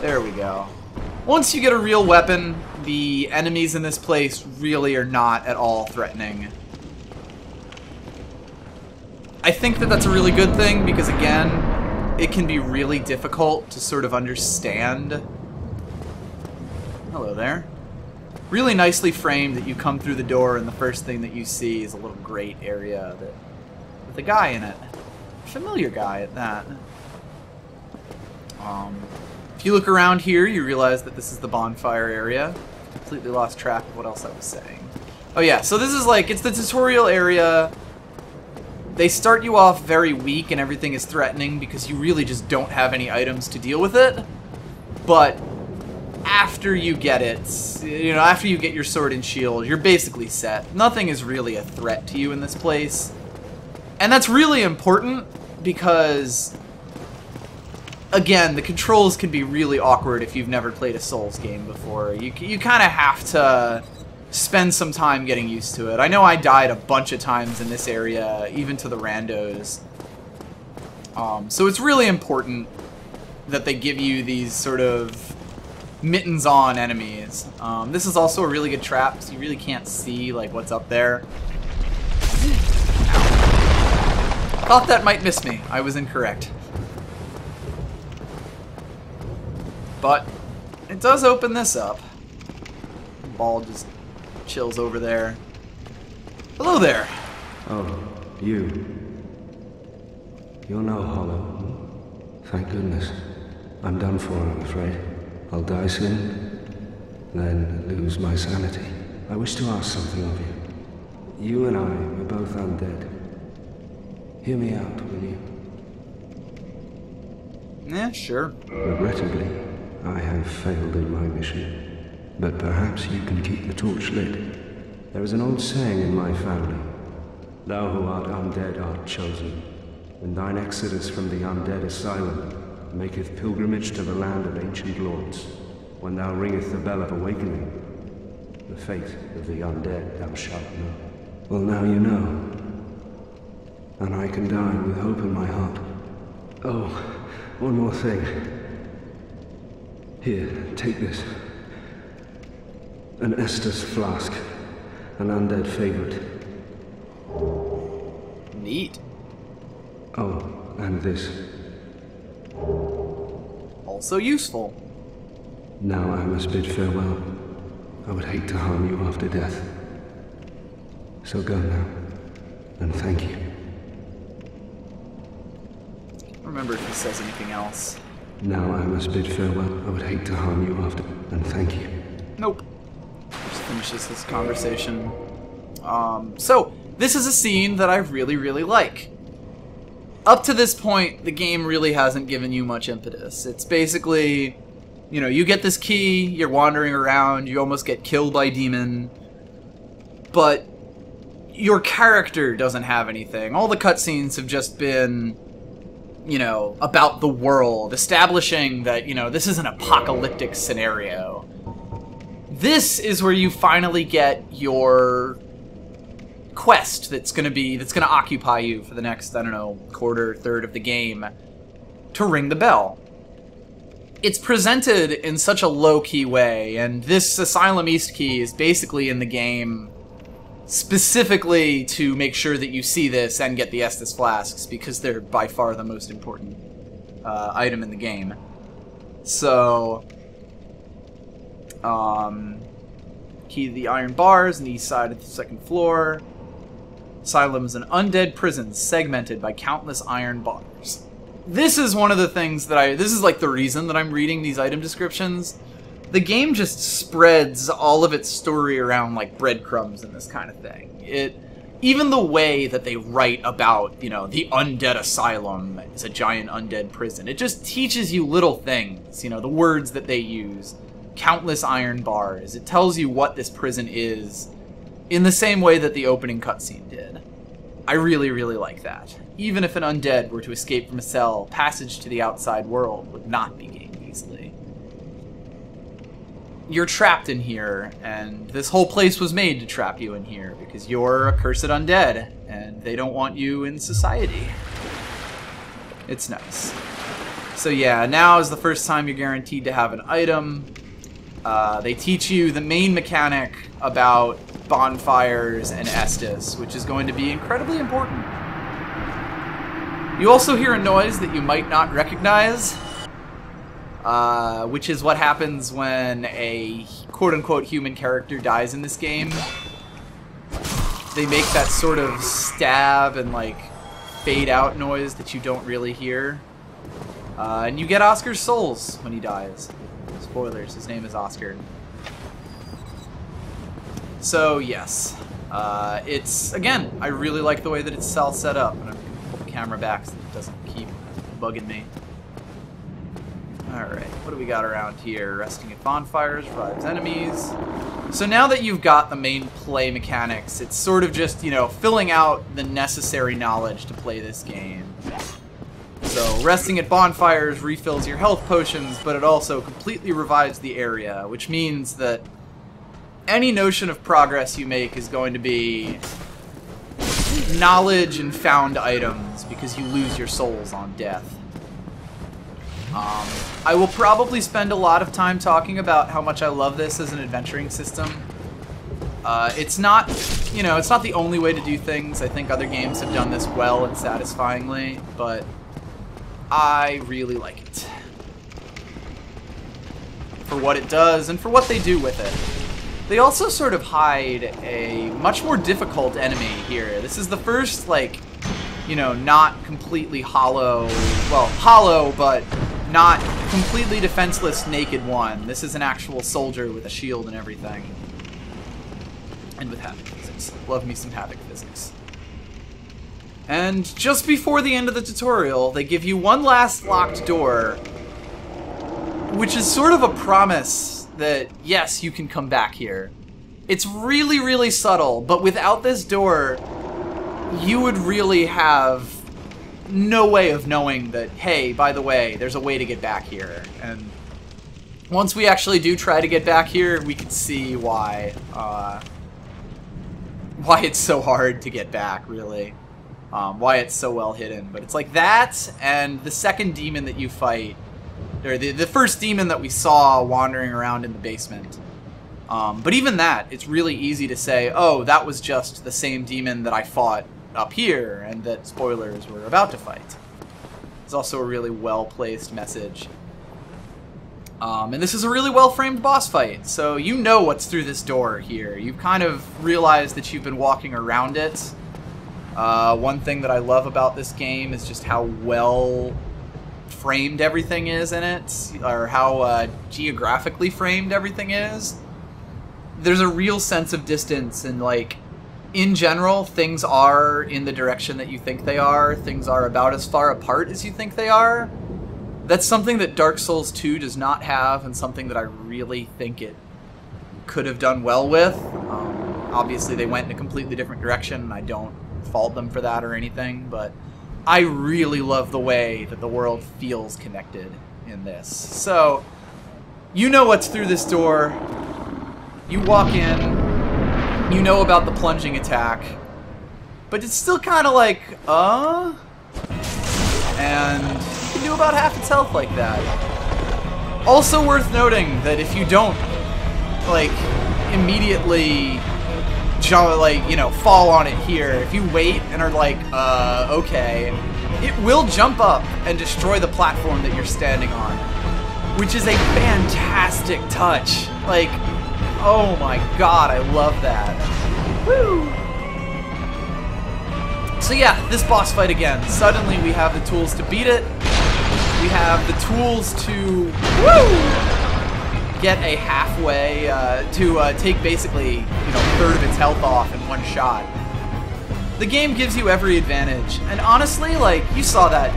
There we go. Once you get a real weapon, the enemies in this place really are not at all threatening. I think that that's a really good thing because, again, it can be really difficult to sort of understand. Hello there. Really nicely framed that you come through the door and the first thing that you see is a little grate area with a guy in it. A familiar guy at that. If you look around here, you realize that this is the bonfire area. Completely lost track of what else I was saying. Oh yeah, so this is like, it's the tutorial area. They start you off very weak and everything is threatening because you really just don't have any items to deal with it. But after you get it, you know, after you get your sword and shield, you're basically set. Nothing is really a threat to you in this place. And that's really important because, again, the controls can be really awkward if you've never played a Souls game before. You kind of have to spend some time getting used to it. I know I died a bunch of times in this area, even to the randos. So it's really important that they give you these sort of mittens-on enemies. This is also a really good trap, so you really can't see like what's up there. Thought that might miss me. I was incorrect. But it does open this up. The ball just chills over there. Hello there. Oh, you. You're no hollow. Thank goodness. I'm done for, I'm afraid. I'll die soon, then lose my sanity. I wish to ask something of you. You and I are both undead. Hear me out, will you? Yeah, sure. Regrettably, I have failed in my mission, but perhaps you can keep the torch lit. There is an old saying in my family, thou who art undead art chosen, and thine exodus from the undead asylum maketh pilgrimage to the land of ancient lords. When thou ringeth the bell of awakening, the fate of the undead thou shalt know. Well, now you know, and I can die with hope in my heart. Oh, one more thing. Here, take this. An Estus flask, an undead favorite. Neat. Oh, and this. Also useful. Now I must bid farewell. I would hate to harm you after death. So go now, and thank you. Remember if he says anything else. Now I must bid farewell. I would hate to harm you after, and thank you. Nope. Just finishes this conversation. So, this is a scene that I really, really like. Up to this point, the game really hasn't given you much impetus. It's basically, you know, you get this key, you're wandering around, you almost get killed by a demon, but your character doesn't have anything. All the cutscenes have just been, you know, about the world, establishing that, you know, this is an apocalyptic scenario. This is where you finally get your quest that's gonna occupy you for the next, I don't know, quarter, third of the game, to ring the bell. It's presented in such a low-key way, and this Asylum East key is basically in the game specifically to make sure that you see this and get the Estus flasks, because they're by far the most important item in the game. So, key to the iron bars on the east side of the second floor. Asylum is an undead prison segmented by countless iron bars. This is one of the things that this is like the reason that I'm reading these item descriptions. The game just spreads all of its story around like breadcrumbs and this kind of thing. Even the way that they write about, you know, the undead asylum is a giant undead prison. It just teaches you little things, you know, the words that they use. Countless iron bars. It tells you what this prison is in the same way that the opening cutscene did. I really, really like that. Even if an undead were to escape from a cell, passage to the outside world would not be gained easily. You're trapped in here, and this whole place was made to trap you in here, because you're a cursed undead, and they don't want you in society. It's nice. So yeah, now is the first time you're guaranteed to have an item. They teach you the main mechanic about bonfires and Estus, which is going to be incredibly important. You also hear a noise that you might not recognize, which is what happens when a quote-unquote human character dies in this game. They make that sort of stab and like fade out noise that you don't really hear. And you get Oscar's souls when he dies. Spoilers, his name is Oscar. So yes, it's, again, I really like the way that it's all set up. And I'm going to pull the camera back so it doesn't keep bugging me. Alright, what do we got around here? Resting at bonfires, revives enemies. So now that you've got the main play mechanics, it's sort of just, you know, filling out the necessary knowledge to play this game. So resting at bonfires refills your health potions, but it also completely revives the area, which means that any notion of progress you make is going to be knowledge and found items, because you lose your souls on death. I will probably spend a lot of time talking about how much I love this as an adventuring system. It's not, you know, it's not the only way to do things. I think other games have done this well and satisfyingly, but I really like it. For what it does and for what they do with it. They also sort of hide a much more difficult enemy here. This is the first, like, you know, not completely hollow, well, hollow, but not completely defenseless naked one. This is an actual soldier with a shield and everything. And with Havoc physics. Love me some Havoc physics. And just before the end of the tutorial, they give you one last locked door, which is sort of a promise that, yes, you can come back here. It's really, really subtle, but without this door, you would really have no way of knowing that, hey, by the way, there's a way to get back here. And once we actually do try to get back here, we can see why it's so hard to get back, really. Why it's so well hidden. But it's like that, and the second demon that you fight, or the first demon that we saw wandering around in the basement. But even that, it's really easy to say, oh, that was just the same demon that I fought up here, and that, spoilers, we're about to fight. It's also a really well-placed message. And this is a really well-framed boss fight, so you know what's through this door here. You've kind of realized that you've been walking around it. One thing that I love about this game is just how well framed everything is in it, or how geographically framed everything is. There's a real sense of distance, and like, in general, things are in the direction that you think they are. Things are about as far apart as you think they are. That's something that Dark Souls 2 does not have, and something that I really think it could have done well with. Obviously, they went in a completely different direction, and I don't fault them for that or anything, but I really love the way that the world feels connected in this. So, you know what's through this door. You walk in. You know about the plunging attack, but it's still kind of like, and you can do about half its health like that. Also worth noting that if you don't, like, immediately jump, like, you know, fall on it here, if you wait and are like, okay, it will jump up and destroy the platform that you're standing on, which is a fantastic touch. Like, oh my god, I love that. Woo! So yeah, this boss fight again. Suddenly we have the tools to beat it. We have the tools to, get a halfway, to take basically, you know, a third of its health off in one shot. The game gives you every advantage. And honestly, like, you saw that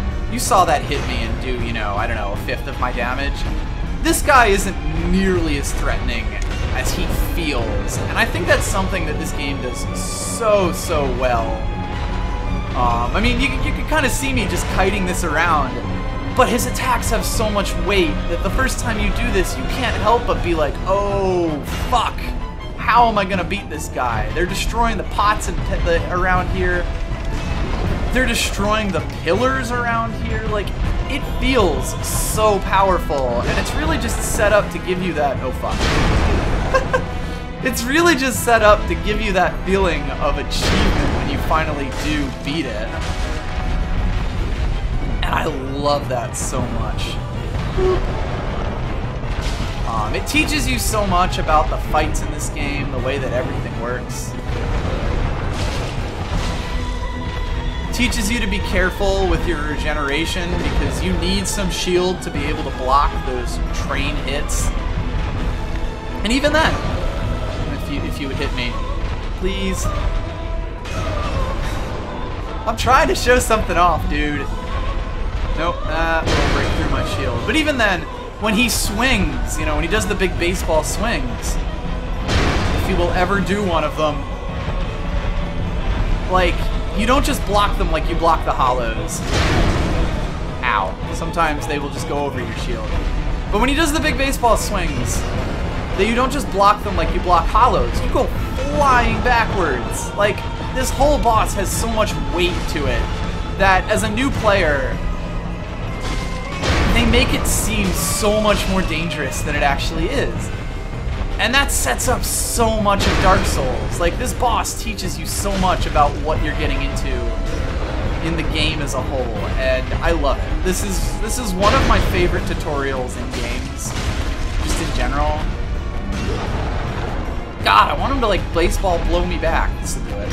hit me and do, you know, I don't know, a fifth of my damage. This guy isn't nearly as threatening as he feels, and I think that's something that this game does so well. I mean, you can kind of see me just kiting this around, but his attacks have so much weight that the first time you do this, you can't help but be like, oh, fuck, how am I gonna beat this guy? They're destroying the pots and around here. they're destroying the pillars around here. Like, it feels so powerful, and it's really just set up to give you that, oh fuck. It's really just set up to give you that feeling of achievement when you finally do beat it. And I love that so much. It teaches you so much about the fights in this game, the way that everything works. It teaches you to be careful with your regeneration because you need some shield to be able to block those train hits. And even then, if you would hit me, please. I'm trying to show something off, dude. Nope, that will break through my shield. But even then, when he swings, you know, when he does the big baseball swings, if he will ever do one of them, like, you don't just block them like you block the hollows. Ow. Sometimes they will just go over your shield. But when he does the big baseball swings, that you don't just block them like you block hollows. You go flying backwards. Like, this whole boss has so much weight to it that as a new player, they make it seem so much more dangerous than it actually is. And that sets up so much of Dark Souls. Like, this boss teaches you so much about what you're getting into in the game as a whole, and I love it. This is one of my favorite tutorials in games, just in general. God, I want him to, like, baseball blow me back. This will do it.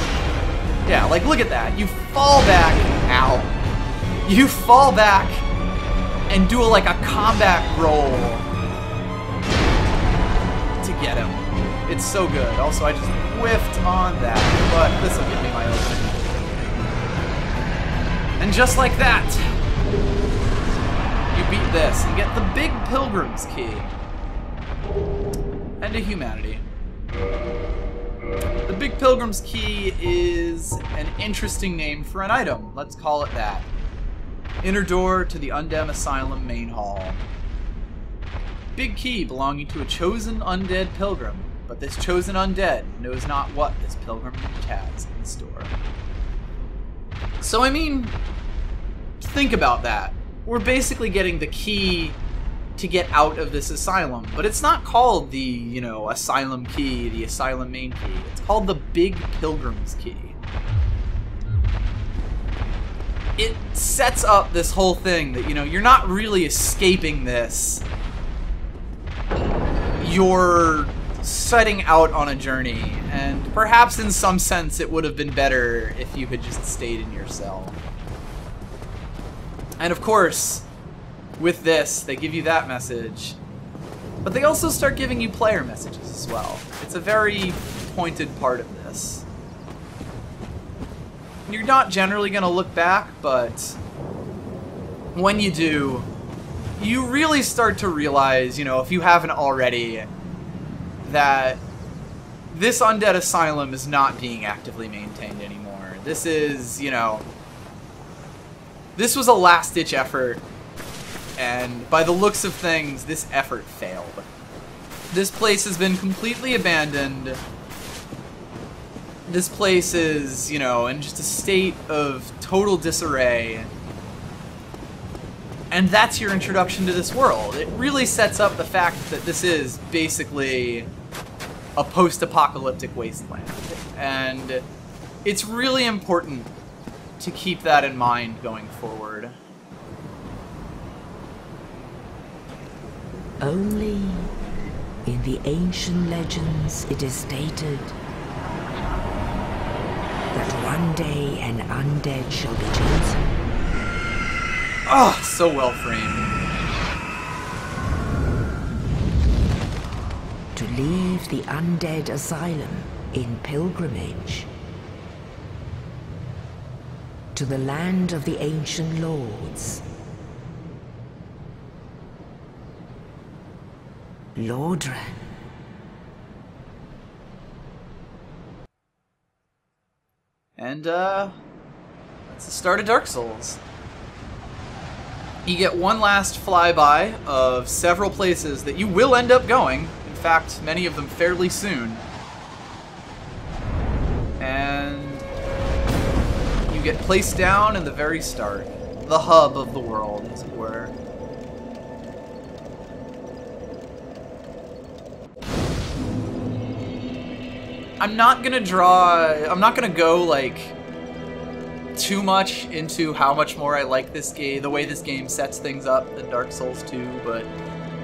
Yeah, like, look at that. You fall back. Ow. You fall back and do, like, a combat roll to get him. It's so good. Also, I just whiffed on that, but this will give me my opening. And just like that, you beat this and get the Big Pilgrim's Key. And a humanity. The Big Pilgrim's Key is an interesting name for an item. Let's call it that. Inner door to the Undead Asylum main hall. Big key belonging to a chosen undead pilgrim, but this chosen undead knows not what this pilgrim has in store. So, I mean, think about that. We're basically getting the key to get out of this asylum, but it's not called the, you know, asylum key, the asylum main key. It's called the Big Pilgrim's Key. It sets up this whole thing that, you know, you're not really escaping this. You're setting out on a journey, and perhaps in some sense it would have been better if you had just stayed in your cell. And of course, with this, they give you that message, but they also start giving you player messages as well. It's a very pointed part of this. You're not generally going to look back, but when you do, you really start to realize, you know, if you haven't already, that this undead asylum is not being actively maintained anymore. This is, you know, this was a last-ditch effort, and by the looks of things, this effort failed. This place has been completely abandoned. This place is, you know, in just a state of total disarray. And that's your introduction to this world. It really sets up the fact that this is basically a post-apocalyptic wasteland. And it's really important to keep that in mind going forward. Only in the ancient legends it is stated that one day an undead shall be chosen. Oh, so well framed. To leave the undead asylum in pilgrimage to the land of the ancient lords. Lordran. And, that's the start of Dark Souls. You get one last flyby of several places that you will end up going. In fact, many of them fairly soon. And you you get placed down in the very start. The hub of the world, as it were. I'm not gonna go, like, too much into how much more I like this game, the way this game sets things up than Dark Souls 2, but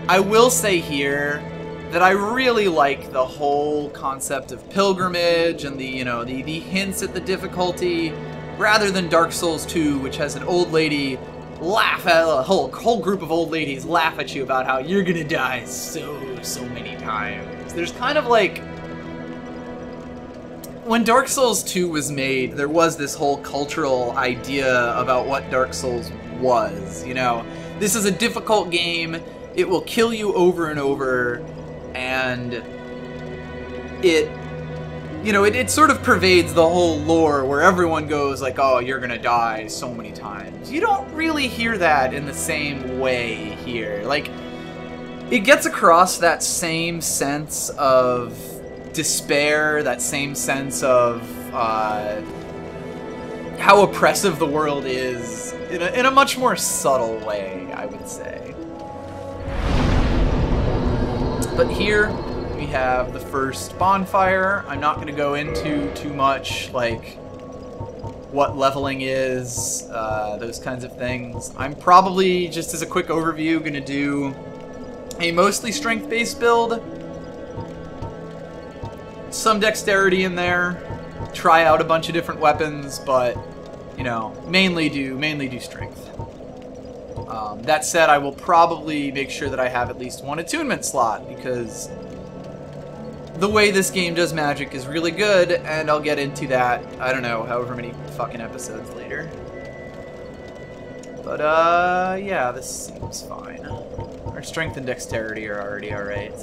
I will say here that I really like the whole concept of pilgrimage and the hints at the difficulty, rather than Dark Souls 2, which has an old lady laugh at a whole group of old ladies laugh at you about how you're gonna die so many times. There's kind of like, when Dark Souls 2 was made, there was this whole cultural idea about what Dark Souls was, you know. This is a difficult game, it will kill you over and over, and it sort of pervades the whole lore where everyone goes like, oh, you're gonna die so many times. You don't really hear that in the same way here. Like, it gets across that same sense of despair, that same sense of how oppressive the world is in a much more subtle way, I would say. But here we have the first bonfire. I'm not going to go into too much, like, what leveling is, those kinds of things. I'm probably, just as a quick overview, going to do a mostly strength-based build. Some dexterity in there, try out a bunch of different weapons, but, you know, mainly do strength. That said, I will probably make sure that I have at least one attunement slot, because the way this game does magic is really good, and I'll get into that, I don't know, however many fucking episodes later. But, yeah, this seems fine. Our strength and dexterity are already alright.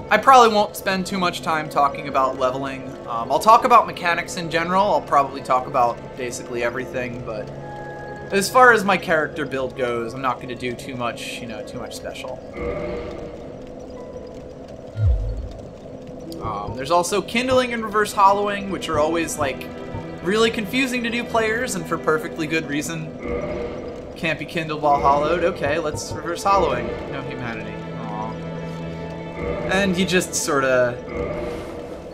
I probably won't spend too much time talking about leveling. I'll talk about mechanics in general. I'll probably talk about basically everything, but as far as my character build goes, I'm not going to do too much, too much special. There's also kindling and reverse hollowing, which are always, like, really confusing to new players, and for perfectly good reason. Can't be kindled while hollowed. Okay, let's reverse hollowing. No humanity. And you just sort of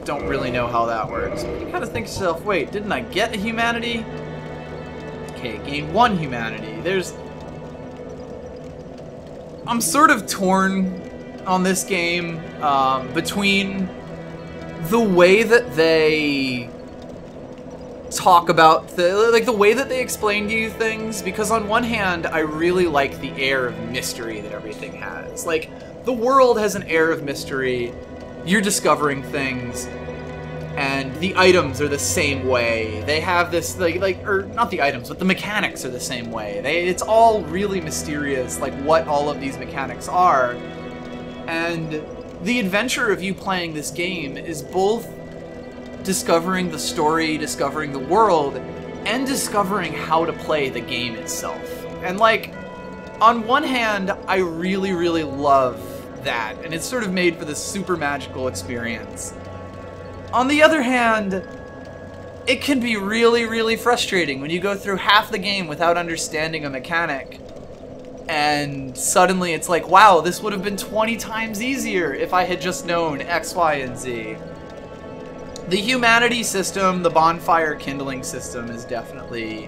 don't really know how that works. But you kind of think to yourself, wait, didn't I get a humanity? Okay, gain 1 humanity. I'm sort of torn on this game between the way that they talk about the way that they explain to you things, because on one hand, I really like the air of mystery that everything has. Like, the world has an air of mystery, you're discovering things, and the items are the same way. They have this, or not the items, but the mechanics are the same way. It's all really mysterious, like what all of these mechanics are. And the adventure of you playing this game is both discovering the story, discovering the world, and discovering how to play the game itself. And, like, on one hand, I really, really love that, and it's sort of made for this super magical experience. On the other hand, it can be really, really frustrating when you go through half the game without understanding a mechanic, and suddenly it's like, wow, this would have been 20 times easier if I had just known X, Y, and Z. The humanity system, the bonfire kindling system, is definitely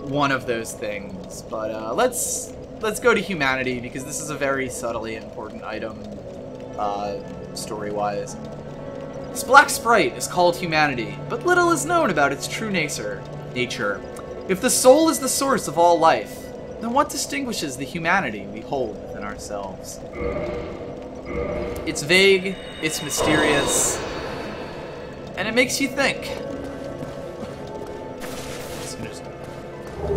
one of those things, but let's go to humanity, because this is a very subtly important item, story-wise. This black sprite is called humanity, but little is known about its true nature. If the soul is the source of all life, then what distinguishes the humanity we hold within ourselves? It's vague, it's mysterious, and it makes you think. So just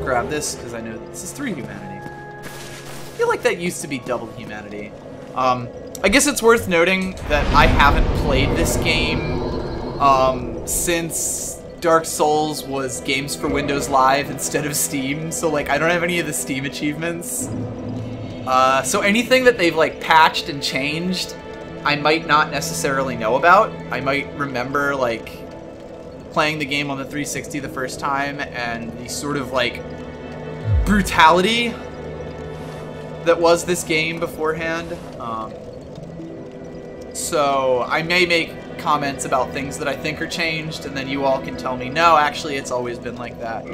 grab this, because I know this is 3 humanity. I feel like that used to be double humanity. I guess it's worth noting that I haven't played this game since Dark Souls was Games for Windows Live instead of Steam, so, like, I don't have any of the Steam achievements. So anything that they've, like, patched and changed, I might not necessarily know about. I might remember, like, playing the game on the 360 the first time and the sort of like brutality that was this game beforehand. So I may make comments about things that I think are changed, and then you all can tell me, no, actually it's always been like that.